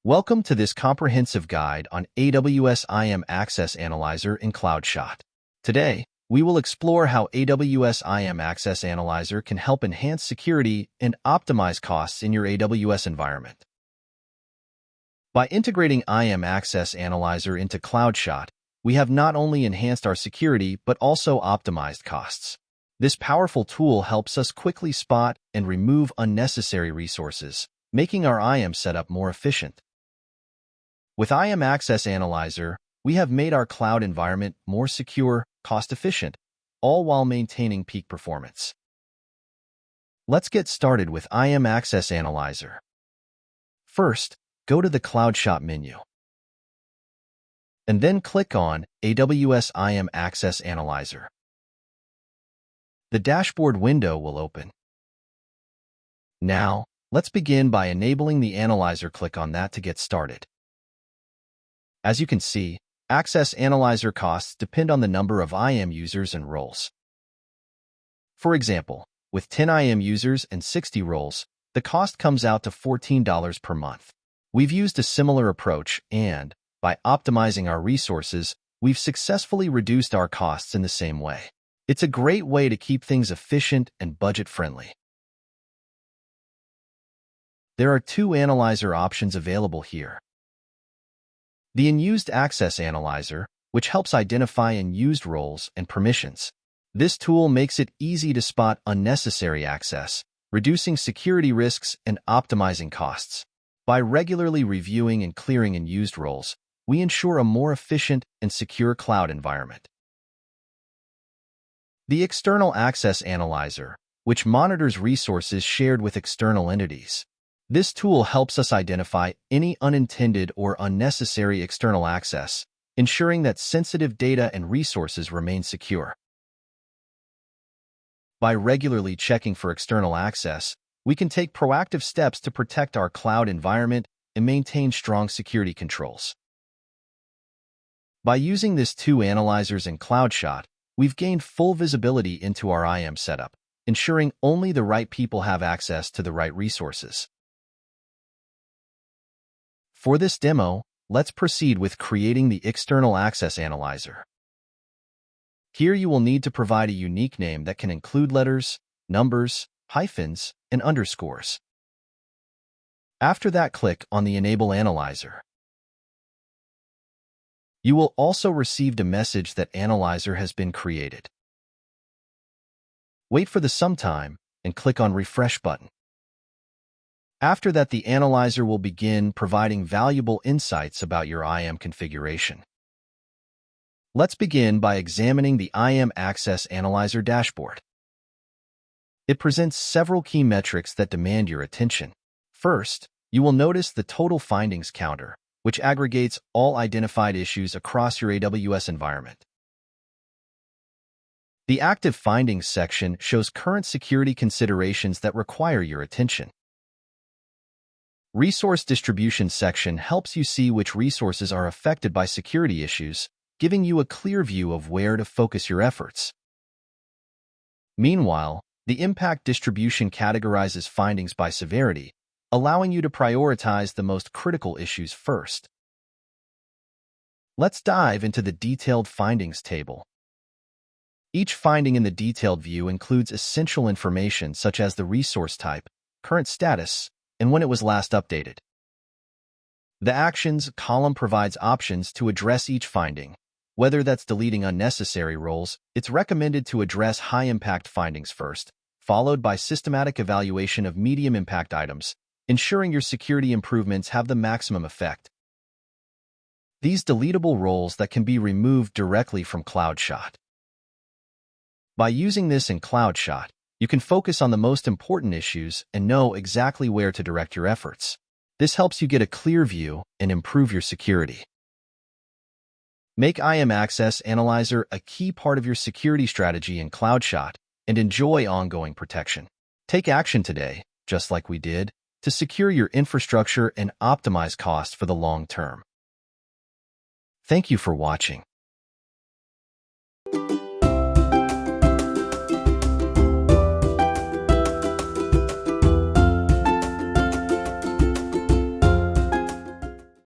Welcome to this comprehensive guide on AWS IAM Access Analyzer in Cloudshot. Today, we will explore how AWS IAM Access Analyzer can help enhance security and optimize costs in your AWS environment. By integrating IAM Access Analyzer into Cloudshot, we have not only enhanced our security but also optimized costs. This powerful tool helps us quickly spot and remove unnecessary resources, making our IAM setup more efficient. With IAM Access Analyzer, we have made our cloud environment more secure, cost-efficient, all while maintaining peak performance. Let's get started with IAM Access Analyzer. First, go to the Cloudshot menu, and then click on AWS IAM Access Analyzer. The dashboard window will open. Now, let's begin by enabling the analyzer. Click on that to get started. As you can see, Access Analyzer costs depend on the number of IAM users and roles. For example, with 10 IAM users and 60 roles, the cost comes out to $14 per month. We've used a similar approach and, by optimizing our resources, we've successfully reduced our costs in the same way. It's a great way to keep things efficient and budget-friendly. There are two analyzer options available here. The Unused Access Analyzer, which helps identify unused roles and permissions. This tool makes it easy to spot unnecessary access, reducing security risks and optimizing costs. By regularly reviewing and clearing unused roles, we ensure a more efficient and secure cloud environment. The External Access Analyzer, which monitors resources shared with external entities. This tool helps us identify any unintended or unnecessary external access, ensuring that sensitive data and resources remain secure. By regularly checking for external access, we can take proactive steps to protect our cloud environment and maintain strong security controls. By using these two analyzers in Cloudshot, we've gained full visibility into our IAM setup, ensuring only the right people have access to the right resources. For this demo, let's proceed with creating the External Access Analyzer. Here you will need to provide a unique name that can include letters, numbers, hyphens, and underscores. After that, click on the Enable Analyzer. You will also receive a message that Analyzer has been created. Wait for some time and click on Refresh button. After that, the analyzer will begin providing valuable insights about your IAM configuration. Let's begin by examining the IAM Access Analyzer dashboard. It presents several key metrics that demand your attention. First, you will notice the total findings counter, which aggregates all identified issues across your AWS environment. The Active Findings section shows current security considerations that require your attention. Resource Distribution section helps you see which resources are affected by security issues, giving you a clear view of where to focus your efforts. Meanwhile, the Impact Distribution categorizes findings by severity, allowing you to prioritize the most critical issues first. Let's dive into the Detailed Findings table. Each finding in the detailed view includes essential information such as the resource type, current status, and when it was last updated. The Actions column provides options to address each finding. Whether that's deleting unnecessary roles, it's recommended to address high-impact findings first, followed by systematic evaluation of medium-impact items, ensuring your security improvements have the maximum effect. These deletable roles that can be removed directly from Cloudshot. By using this in Cloudshot, you can focus on the most important issues and know exactly where to direct your efforts. This helps you get a clear view and improve your security. Make IAM Access Analyzer a key part of your security strategy in Cloudshot and enjoy ongoing protection. Take action today, just like we did, to secure your infrastructure and optimize costs for the long term. Thank you for watching.